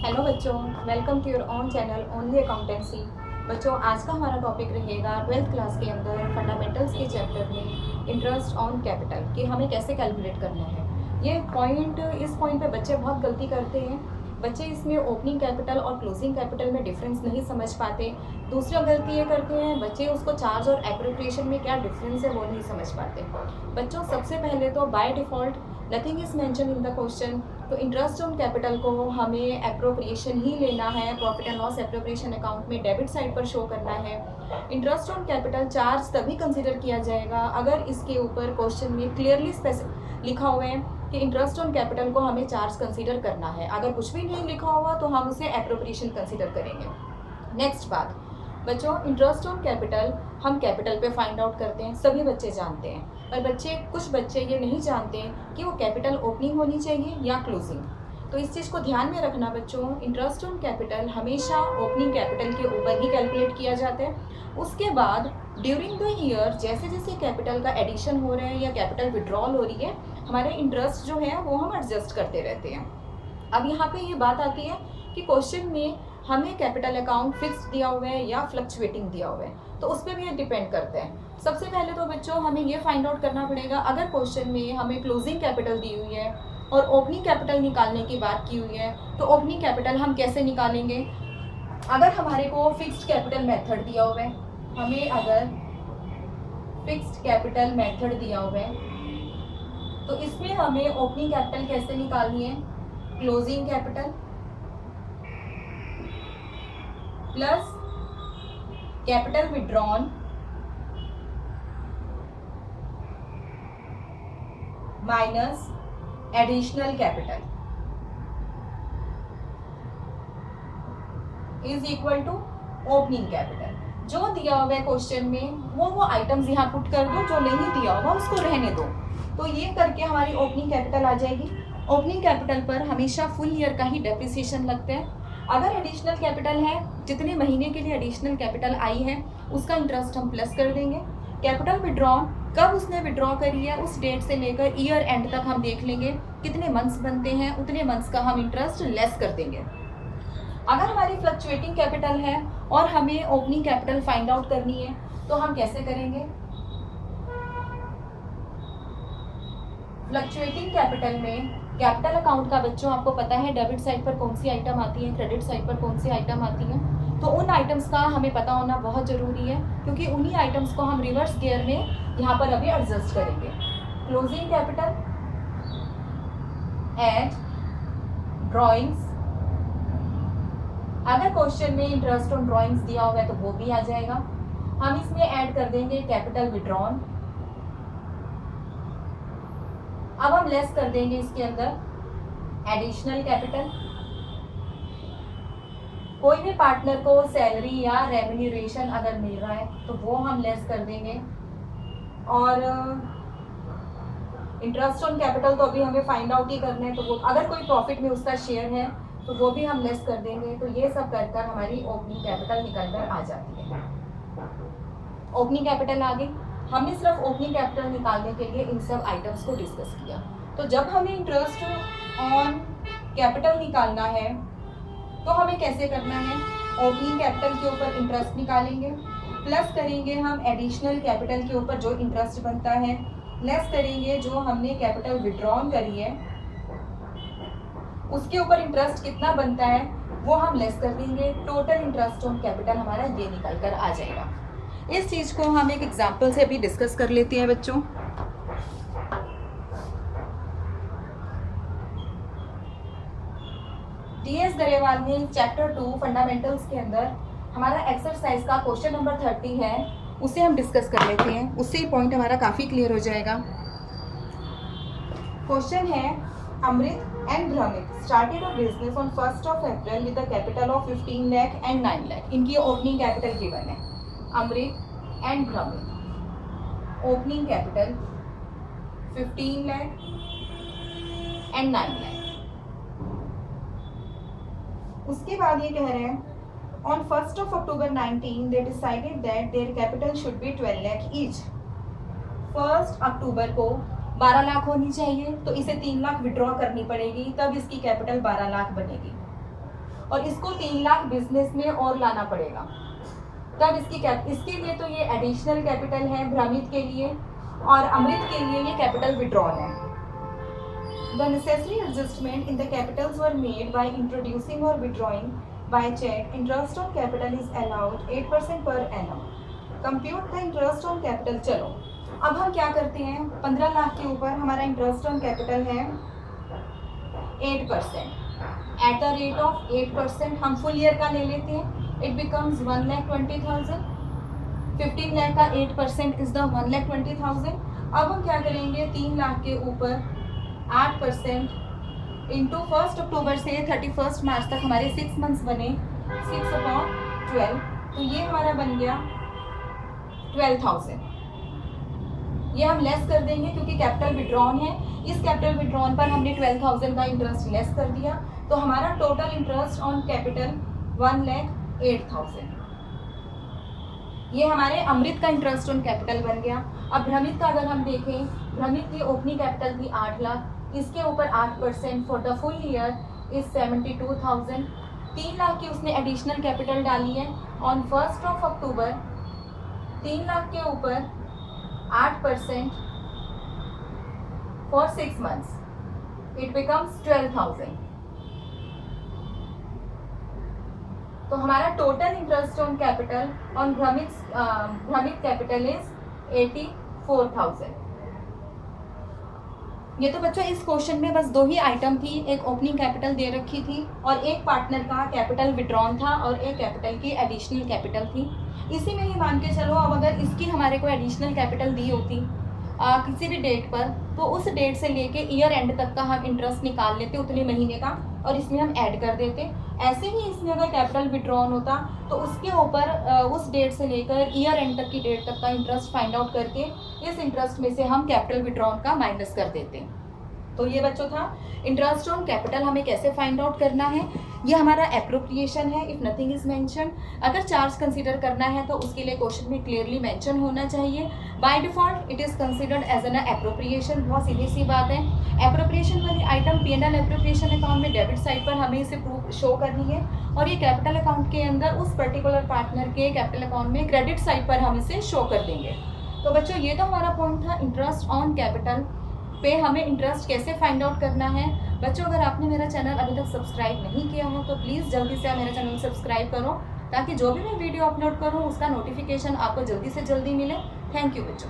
Hello बच्चों, welcome to your own channel only accountancy. बच्चों, आज का हमारा टॉपिक रहेगा 12th क्लास के अंदर फंडामेंटल्स के चैप्टर में इंटरेस्ट ऑन कैपिटल कि हमें कैसे कैलकुलेट करना है। इस पॉइंट पे बच्चे बहुत गलती करते हैं। बच्चे इसमें ओपनिंग कैपिटल और क्लोजिंग कैपिटल में डिफरेंस नहीं समझ पाते। दूसरा गलती ये करते हैं, बच्चे उसको चार्ज और एप्रोप्रिएशन में क्या डिफरेंस है वो नहीं समझ पाते। बच्चों, सबसे पहले तो by default nothing is mention in the question, तो इंटरेस्ट ऑन कैपिटल को हमें एप्रोप्रिएशन ही लेना है। Profit and loss appropriation account में डेबिट साइड पर शो करना है। इंटरेस्ट ऑन कैपिटल चार्ज तभी कंसिडर किया जाएगा अगर इसके ऊपर क्वेश्चन में क्लियरली लिखा हुआ है कि इंटरेस्ट ऑन कैपिटल को हमें चार्ज कंसिडर करना है। अगर कुछ भी नहीं लिखा हुआ तो हम उसे एप्रोप्रिएशन कंसिडर करेंगे। नेक्स्ट बात बच्चों, इंटरेस्ट ऑन कैपिटल हम कैपिटल पे फाइंड आउट करते हैं, सभी बच्चे जानते हैं। पर कुछ बच्चे ये नहीं जानते कि वो कैपिटल ओपनिंग होनी चाहिए या क्लोजिंग। तो इस चीज़ को ध्यान में रखना बच्चों, इंटरेस्ट ऑन कैपिटल हमेशा ओपनिंग कैपिटल के ऊपर ही कैलकुलेट किया जाता है। उसके बाद ड्यूरिंग द ईयर जैसे जैसे कैपिटल का एडिशन हो रहा है या कैपिटल विड्रॉल हो रही है, हमारे इंटरेस्ट जो है वो हम एडजस्ट करते रहते हैं। अब यहाँ पे ये बात आती है कि क्वेश्चन में हमें कैपिटल अकाउंट फिक्स दिया हुआ है या फ्लक्चुएटिंग दिया हुआ है, तो उस पर भी ये डिपेंड करता है। सबसे पहले तो बच्चों हमें ये फाइंड आउट करना पड़ेगा, अगर क्वेश्चन में हमें क्लोजिंग कैपिटल दी हुई है और ओपनिंग कैपिटल निकालने की बात की हुई है, तो ओपनिंग कैपिटल हम कैसे निकालेंगे। अगर हमारे को फिक्स्ड कैपिटल मेथड दिया हुआ है, हमें अगर फिक्स्ड कैपिटल मेथड दिया हुआ है तो इसमें हमें ओपनिंग कैपिटल कैसे निकालनी है, closing capital plus capital withdrawn minus additional capital is equal to opening capital. जो दिया हुआ है क्वेश्चन में वो आइटम्स यहाँ पुट कर दो, जो नहीं दिया होगा उसको रहने दो। तो ये करके हमारी ओपनिंग कैपिटल आ जाएगी। ओपनिंग कैपिटल पर हमेशा फुल ईयर का ही डेप्रिसिएशन लगता है। अगर एडिशनल कैपिटल है, जितने महीने के लिए एडिशनल कैपिटल आई है उसका इंटरेस्ट हम प्लस कर देंगे। कैपिटल विड्रॉन कब उसने विड्रॉ करी है उस डेट से लेकर ईयर एंड तक हम देख लेंगे कितने मंथ्स बनते हैं, उतने मंथ्स का हम इंटरेस्ट लेस कर देंगे। अगर हमारी फ्लक्चुएटिंग कैपिटल है और हमें ओपनिंग कैपिटल फाइंड आउट करनी है तो हम कैसे करेंगे। फ्लक्चुएटिंग कैपिटल में कैपिटल अकाउंट का बच्चों आपको पता है डेबिट साइड पर कौन सी आइटम आती है, क्रेडिट साइड पर कौन सी आइटम आती है। तो उन आइटम्स का हमें पता होना बहुत ज़रूरी है, क्योंकि उन्हीं आइटम्स को हम रिवर्स गियर में यहाँ पर अभी एडजस्ट करेंगे। क्लोजिंग कैपिटल एंड ड्रॉइंग्स, अगर क्वेश्चन में इंटरेस्ट ऑन ड्रॉइंग्स दिया हुआ है तो वो भी आ जाएगा। हम इसमें ऐड कर देंगे कैपिटल विड्रॉन। अब हम लेस कर देंगे इसके अंदर एडिशनल कैपिटल। कोई भी पार्टनर को सैलरी या रेम्यूनरेशन अगर मिल रहा है तो वो हम लेस कर देंगे। और इंटरेस्ट ऑन कैपिटल तो अभी हमें फाइंड आउट ही करना है, तो वो अगर कोई प्रॉफिट में उसका शेयर है तो वो भी हम लेस कर देंगे। तो ये सब कर कर हमारी ओपनिंग कैपिटल निकल कर आ जाती है। ओपनिंग कैपिटल आ गई। हमने सिर्फ ओपनिंग कैपिटल निकालने के लिए इन सब आइटम्स को डिस्कस किया। तो जब हमें इंटरेस्ट ऑन कैपिटल निकालना है तो हमें कैसे करना है, ओपनिंग कैपिटल के ऊपर इंटरेस्ट निकालेंगे, प्लस करेंगे हम एडिशनल कैपिटल के ऊपर जो इंटरेस्ट बनता है, लेस करेंगे जो हमने कैपिटल विड्रॉन करी है उसके ऊपर इंटरेस्ट कितना बनता है वो हम लेस कर देंगे। टोटल इंटरेस्ट ऑन कैपिटल हमारा ये निकल कर आ जाएगा। इस चीज़ को हम एक एग्जाम्पल से अभी डिस्कस कर लेते हैं बच्चों। DS गरेवाल ने चैप्टर 2 फंडामेंटल्स के अंदर हमारा एक्सरसाइज का क्वेश्चन नंबर 30 है, उसे हम डिस्कस कर लेते हैं। उससे ही पॉइंट हमारा काफ़ी क्लियर हो जाएगा। क्वेश्चन है, अमृत एंड भ्रमित started a business on 1st of April with a capital of 15 lakh and 9 lakh. इनकी ओपनिंग कैपिटल गिवन है। अमृत एंड भ्रमित opening capital 15 lakh and 9 lakh. उसके बाद ये कह रहे हैं on 1st of October 19 they decided that their capital should be 12 lakh each। 1 अक्टूबर को 12 लाख होनी चाहिए, तो इसे 3 लाख विड्रॉ करनी पड़ेगी, तब इसकी कैपिटल 12 लाख बनेगी। और इसको 3 लाख बिजनेस में और लाना पड़ेगा, तब इसके लिए तो ये एडिशनल कैपिटल है भ्रमित के लिए, और अमृत के लिए ये कैपिटल विड्रॉल है। The necessary adjustment in the capitals were made by introducing or withdrawing by check. Interest on capital is allowed 8% per annum. Compute the interest on capital. चलो अब हम क्या करते हैं, 15 लाख के ऊपर हमारा इंटरेस्ट ऑन कैपिटल है 8%, एट द रेट ऑफ 8%। हम फुल ईयर का ले लेते हैं, इट बिकम्स 1,20,000। 15 लाख का 8% इज द 1,20,000। अब हम क्या करेंगे, 3 लाख के ऊपर 8% इंटू 1 अक्टूबर से 31 मार्च तक हमारे 6 मंथ्स बने, 6/12, तो ये हमारा बन गया 12,000। ये हम लेस कर देंगे क्योंकि कैपिटल विड्रॉन है, इस कैपिटल विड्रॉन पर हमने 12,000 का इंटरेस्ट लेस कर दिया, तो हमारा टोटल इंटरेस्ट ऑन कैपिटल 1,08,000। ये हमारे अमृत का इंटरेस्ट ऑन कैपिटल बन गया। अब भ्रमित का अगर हम देखें, भ्रमित की ओपनिंग कैपिटल थी 8 लाख, इसके ऊपर 8% for the full year is 72,000। 3 lakh की उसने एडिशनल कैपिटल डाली है ऑन 1 अक्टूबर। 3 लाख के ऊपर 8% फॉर 6 मंथ्स, इट बिकम्स 12,000। तो हमारा total interest on capital on भ्रमित कैपिटल इज 84,000। ये तो बच्चों इस क्वेश्चन में बस 2 ही आइटम थी, एक ओपनिंग कैपिटल दे रखी थी और एक पार्टनर का कैपिटल विड्रॉन था और एक कैपिटल की एडिशनल कैपिटल थी। इसी में ही मान के चलो, अब अगर इसकी हमारे को एडिशनल कैपिटल दी होती किसी भी डेट पर, तो उस डेट से लेके ईयर एंड तक का हम इंटरेस्ट निकाल लेते उतने महीने का और इसमें हम ऐड कर देते। ऐसे ही इसमें अगर कैपिटल विड्रॉन होता तो उसके ऊपर उस डेट से लेकर ईयर एंड तक की डेट तक का इंटरेस्ट फाइंड आउट करके इस इंटरेस्ट में से हम कैपिटल विड्रॉन का माइनस कर देते। तो ये बच्चों था इंटरेस्ट ऑन कैपिटल हमें कैसे फाइंड आउट करना है। ये हमारा एप्रोप्रिएशन है इफ़ नथिंग इज मेंशन। अगर चार्ज कंसीडर करना है तो उसके लिए क्वेश्चन में क्लियरली मेंशन होना चाहिए। By default it is considered as an appropriation. बहुत सीधी सी बात है, एप्रोप्रिएशन वाली आइटम P&L एप्रोप्रिएशन अकाउंट में डेबिट साइड पर हमें इसे प्रूफ शो करनी है और ये कैपिटल अकाउंट के अंदर उस पर्टिकुलर पार्टनर के कैपिटल अकाउंट में क्रेडिट साइड पर हम इसे शो कर देंगे। तो बच्चों ये तो हमारा पॉइंट था इंटरेस्ट ऑन कैपिटल पे हमें इंटरेस्ट कैसे फाइंड आउट करना है। बच्चों अगर आपने मेरा चैनल अभी तक सब्सक्राइब नहीं किया हो तो प्लीज़ जल्दी से आप मेरा चैनल सब्सक्राइब करो ताकि जो भी मैं वीडियो अपलोड करूँ उसका नोटिफिकेशन आपको जल्दी से जल्दी मिले। थैंक यू बच्चों।